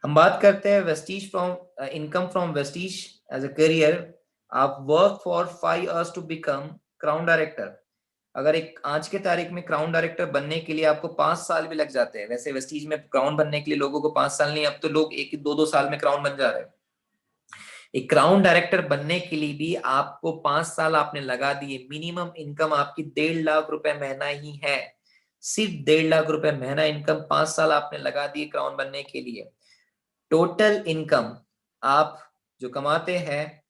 हम बात करते हैं Vestige from income from Vestige as a career. आप work for 5 hours to become crown director. अगर एक आज के तारीख में क्राउन डायरेक्टर बनने के लिए आपको 5 साल भी लग जाते हैं। वैसे वेस्टीज में क्राउन बनने के लिए लोगों को 5 साल नहीं, अब तो लोग 1-2 साल में क्राउन बन जा रहे हैं। एक क्राउन डायरेक्टर बनने के लिए भी आपको 5 साल आपने लगा दिए। मिनिमम इनकम आपकी 1.5 लाख रुपए महीना ही है। सिर्फ 1.5 लाख रुपए महीना इनकम 5 साल आपने लगा दिए क्राउन बनने के लिए। टोटल इनकम आप जो कमाते हैं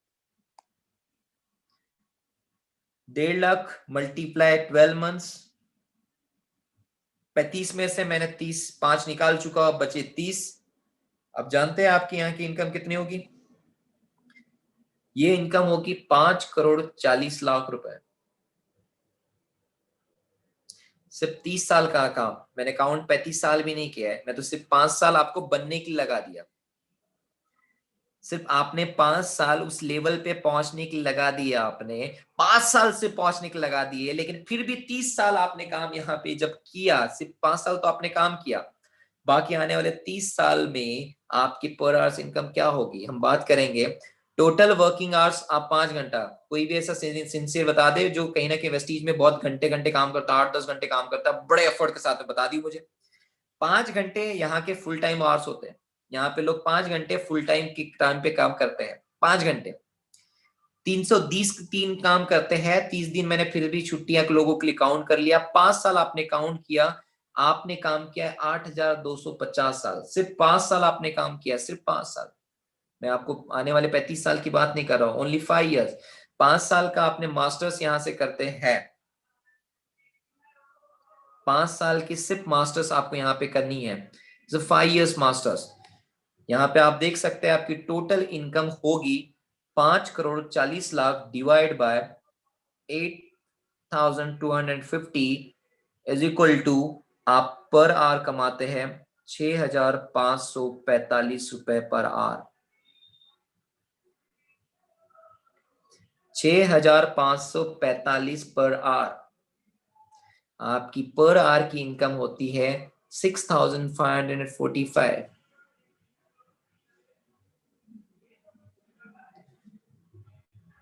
1.5 लाख मल्टीप्लाई 12 मंथ्स, 35 में से मैंने 5 निकाल चुका, अब बचे 30। अब जानते हैं आपके यहाँ की इनकम कितनी होगी? ये इनकम होगी 5,40,00,000 रुपए। सिर्फ 30 साल का काम, मैंने काउंट 35 साल भी नहीं किया है, मैं तो सिर्फ 5 साल आपको बनने के लिए लगा दिया। सिर्फ आपने 5 साल उस लेवल पे पहुंचने के लिए लगा दिया, आपने 5 साल से पहुंचने के लगा दिए। लेकिन फिर भी 30 साल आपने काम यहाँ पे जब किया, सिर्फ 5 साल तो आपने काम किया, बाकी आने वाले 30 साल में आपकी पर आवर्स इनकम क्या होगी हम बात करेंगे। टोटल वर्किंग आवर्स आप 5 घंटा, कोई भी ऐसा सिंसियर बता दे जो कहीं ना कहीं वेस्टीज में बहुत घंटे घंटे काम करता है, 8-10 घंटे काम करता है बड़े एफर्ट के साथ, बता दी मुझे। 5 घंटे यहाँ के फुल टाइम आवर्स होते हैं। यहाँ पे लोग 5 घंटे फुल टाइम की टाइम पे काम करते हैं। 5 घंटे 320 काम करते हैं। 30 दिन मैंने फिर भी छुट्टियां लोगों के लिए काउंट कर लिया। 5 साल आपने काउंट किया, आपने काम किया 8,250 साल। सिर्फ 5 साल आपने काम किया, सिर्फ 5 साल। मैं आपको आने वाले 35 साल की बात नहीं कर रहा हूं, ओनली 5 years। 5 साल का आपने मास्टर्स यहां से करते हैं। 5 साल की सिर्फ मास्टर्स आपको यहाँ पे करनी है, 5 years मास्टर्स। यहाँ पे आप देख सकते हैं आपकी टोटल इनकम होगी 5,40,00,000 divide by 8,250 is equal to, आप पर आवर कमाते हैं 6,545 रुपए पर आवर। 6,545 per hour. आपकी पर आवर की इनकम होती है 6,545।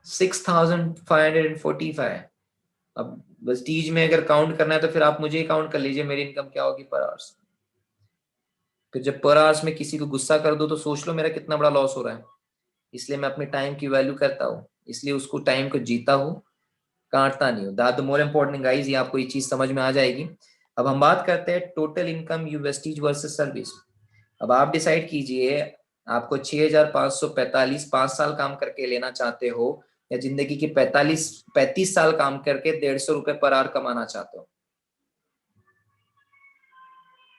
6,545। अब वेस्टीज में अगर काउंट करना है तो फिर आप मुझे काउंट कर लीजिए मेरी इनकम क्या होगी पर आवर्स। फिर जब पर आवर्स में किसी को गुस्सा कर दो तो सोच लो मेरा कितना बड़ा लॉस हो रहा है। इसलिए मैं अपने टाइम की वैल्यू करता हूँ, इसलिए उसको टाइम को जीता हूँ, काटता नहीं हूँ। That the more important guys, ये आपको ये चीज समझ में आ जाएगी। अब हम बात करते हैं total income you Vestige versus service. अब आप डिसाइड कीजिए, आपको 6,545 5 साल काम करके लेना चाहते हो, या जिंदगी के 35 साल काम करके 150 रुपए पर आवर कमाना चाहते हो।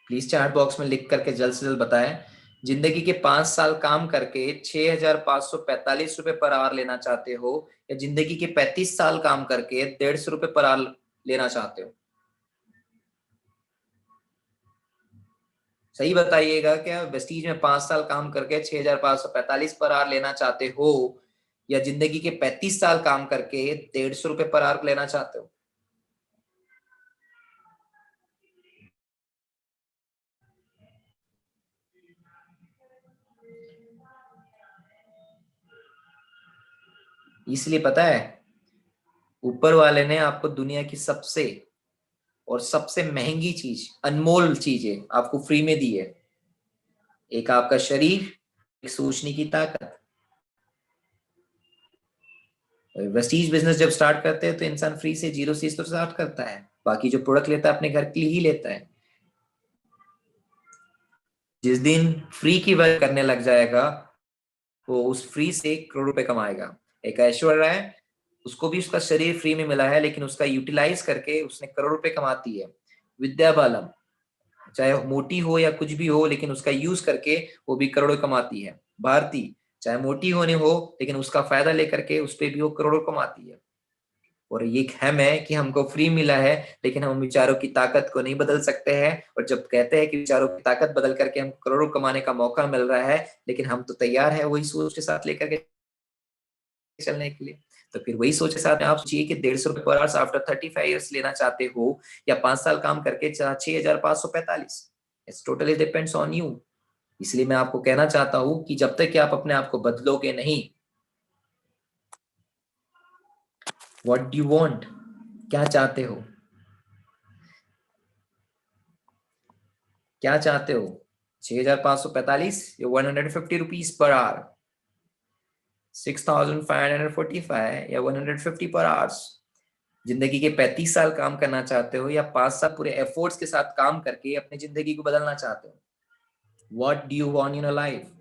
प्लीज चैट बॉक्स में लिख करके जल्द से जल्द बताएं, जिंदगी के 5 साल काम करके 6,545 रुपए पर आवर लेना चाहते हो, या जिंदगी के 35 साल काम करके 150 रुपए पर आवर लेना चाहते हो। सही बताइएगा, क्या वेस्टीज में 5 साल काम करके 6,545 पर आवर लेना चाहते हो, या जिंदगी के 35 साल काम करके 150 रुपए पर आवर लेना चाहते हो? इसलिए पता है, ऊपर वाले ने आपको दुनिया की सबसे और सबसे महंगी चीज, अनमोल चीजें आपको फ्री में दी है। एक आपका शरीर, एक सोचने की ताकत। वेस्टीज बिजनेस जब स्टार्ट करते हैं तो इंसान फ्री से, जीरो से तो स्टार्ट करता है। बाकी जो प्रोडक्ट लेता है अपने घर के लिए ही लेता है। जिस दिन फ्री की वर्क करने लग जाएगा, वो उस फ्री से करोड़ रुपए कमाएगा। एक ऐश्वर्या है, उसको भी उसका शरीर फ्री में मिला है, लेकिन उसका यूटिलाइज करके उसने करोड़ रुपए कमाती है। विद्या बालम, चाहे मोटी हो या कुछ भी हो, लेकिन उसका यूज करके वो भी करोड़ों कमाती है। भारती, चाहे मोटी होने हो, लेकिन उसका फायदा लेकर के उस पर भी वो करोड़ों कमाती है। और ये एक हम है कि हमको फ्री मिला है, लेकिन हम विचारों की ताकत को नहीं बदल सकते हैं। और जब कहते हैं कि विचारों की ताकत बदल करके हम करोड़ों कमाने का मौका मिल रहा है, लेकिन हम तो तैयार है वही सोच के साथ लेकर के चलने के लिए। तो फिर वही सोच के साथ आप सोचिए कि 150 रुपए पर आवर्स आफ्टर 35 ईयर्स लेना चाहते हो, या 5 साल काम करके 6,545। It's totally depends on you. इसलिए मैं आपको कहना चाहता हूं कि जब तक कि आप अपने आप को बदलोगे नहीं, व्हाट डू यू वांट, क्या चाहते हो, क्या चाहते हो, 6,545 या 150 रुपीज पर आवर, 6,545 या 150 पर आवर्स? जिंदगी के 35 साल काम करना चाहते हो या 5 साल पूरे एफर्ट्स के साथ काम करके अपनी जिंदगी को बदलना चाहते हो? What do you want in your life?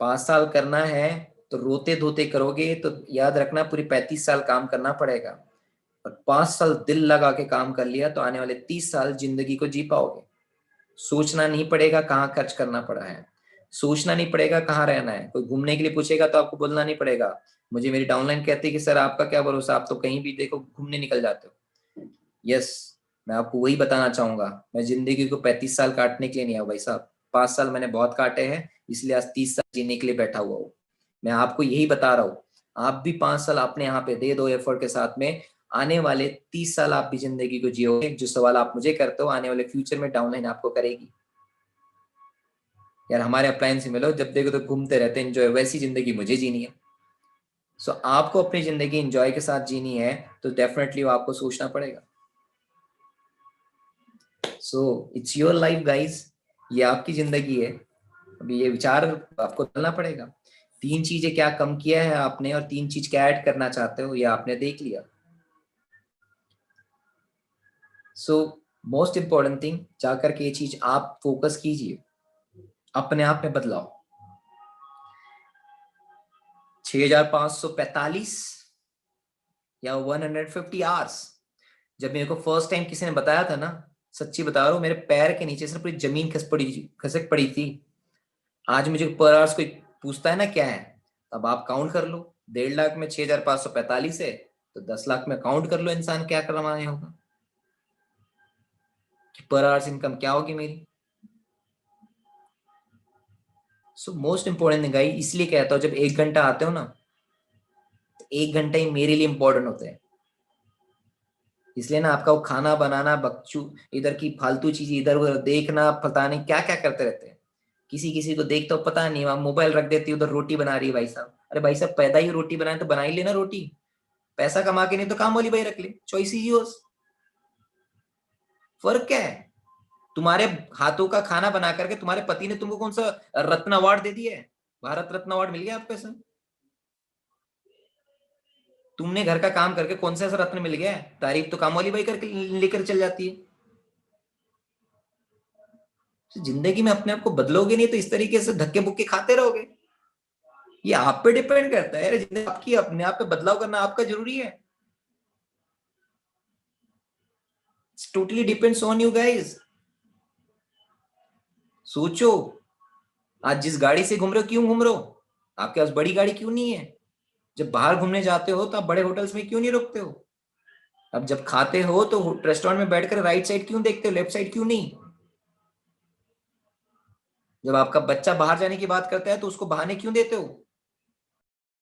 5 साल करना है तो रोते धोते करोगे तो याद रखना पूरी 35 साल काम करना पड़ेगा। और 5 साल दिल लगा के काम कर लिया तो आने वाले 30 साल जिंदगी को जी पाओगे। सोचना नहीं पड़ेगा कहाँ खर्च करना पड़ा है, सोचना नहीं पड़ेगा कहाँ रहना है। कोई घूमने के लिए पूछेगा तो आपको बोलना नहीं पड़ेगा। मुझे मेरी डाउनलाइन कहती है कि सर आपका क्या भरोसा, आप तो कहीं भी देखो घूमने निकल जाते हो। यस, मैं आपको वही बताना चाहूंगा। मैं जिंदगी को 35 साल काटने के लिए नहीं आया भाई साहब। 5 साल मैंने बहुत काटे हैं, इसलिए आज 30 साल जीने के लिए बैठा हुआ हूँ। मैं आपको यही बता रहा हूँ, आप भी 5 साल अपने यहाँ पे दे दो एफर्ट के साथ में, आने वाले 30 साल आप भी जिंदगी को जियोगे। जो सवाल आप मुझे करते हो आने वाले फ्यूचर में डाउनलाइन आपको करेगी। यार हमारे अपलायंस से मिलो, जब देखो तो घूमते रहते हैं, एंजॉय, वैसी जिंदगी मुझे जीनी है। सो आपको अपनी जिंदगी एंजॉय के साथ जीनी है तो डेफिनेटली वो आपको सोचना पड़ेगा। So it's your life guys, ये आपकी जिंदगी है। अभी ये विचार आपको डालना पड़ेगा। 3 चीजें क्या कम किया है आपने और 3 चीज क्या ऐड करना चाहते हो, ये आपने देख लिया। सो मोस्ट इंपॉर्टेंट थिंग, जाकर के ये चीज आप फोकस कीजिए, अपने आप में बदलाव। 6,545 या 150 आवर्स, जब मेरे को फर्स्ट टाइम किसी ने बताया था ना, सच्ची बता रहा हूँ, मेरे पैर के नीचे से पूरी जमीन खसक पड़ी थी। आज मुझे पर आवर्स कोई पूछता है ना क्या है, अब आप काउंट कर लो। 1.5 लाख में 6,545 है तो 10 लाख में काउंट कर लो इंसान क्या कमाने होगा, कि पर आवर्स इनकम क्या होगी मेरी। So most important thing guys, इसलिए कहता हूँ जब 1 घंटा आते हो ना, तो 1 घंटा ही मेरे लिए इंपॉर्टेंट होते हैं। इसलिए ना आपका वो खाना बनाना, बकचू इधर की फालतू चीज इधर उधर देखना, पता नहीं क्या क्या करते रहते हैं। किसी किसी को देखता हो पता नहीं, वहां मोबाइल रख देती है, उधर रोटी बना रही है भाई साहब। अरे भाई साहब पैदा ही रोटी बनाए तो बना ही लेना रोटी। पैसा कमा के नहीं तो काम वाली भाई रख ले, चॉइस ही योर्स। फर्क क्या है? तुम्हारे हाथों का खाना बना करके तुम्हारे पति ने तुमको कौन सा रत्न अवार्ड दे दिया है? भारत रत्न अवार्ड मिल गया आपको ऐसा? तुमने घर का काम करके कौन सा ऐसा रत्न मिल गया है? तारीफ तो काम वाली भाई करके लेकर चल जाती है। तो जिंदगी में अपने आप को बदलोगे नहीं तो इस तरीके से धक्के बुक्के खाते रहोगे। ये आप पे डिपेंड करता है, जिंदगी आपकी, अपने आप पे बदलाव करना आपका जरूरी है। It's totally depends on you guys. सोचो, आज जिस गाड़ी से घूम रहे हो क्यों घूम रहे हो? आपके पास बड़ी गाड़ी क्यों नहीं है? जब बाहर घूमने जाते हो तो आप बड़े होटल्स में क्यों नहीं रुकते हो? अब जब खाते हो तो रेस्टोरेंट में बैठकर राइट साइड क्यों देखते हो, लेफ्ट साइड क्यों नहीं? जब आपका बच्चा बाहर जाने की बात करता है तो उसको बहाने क्यों देते हो?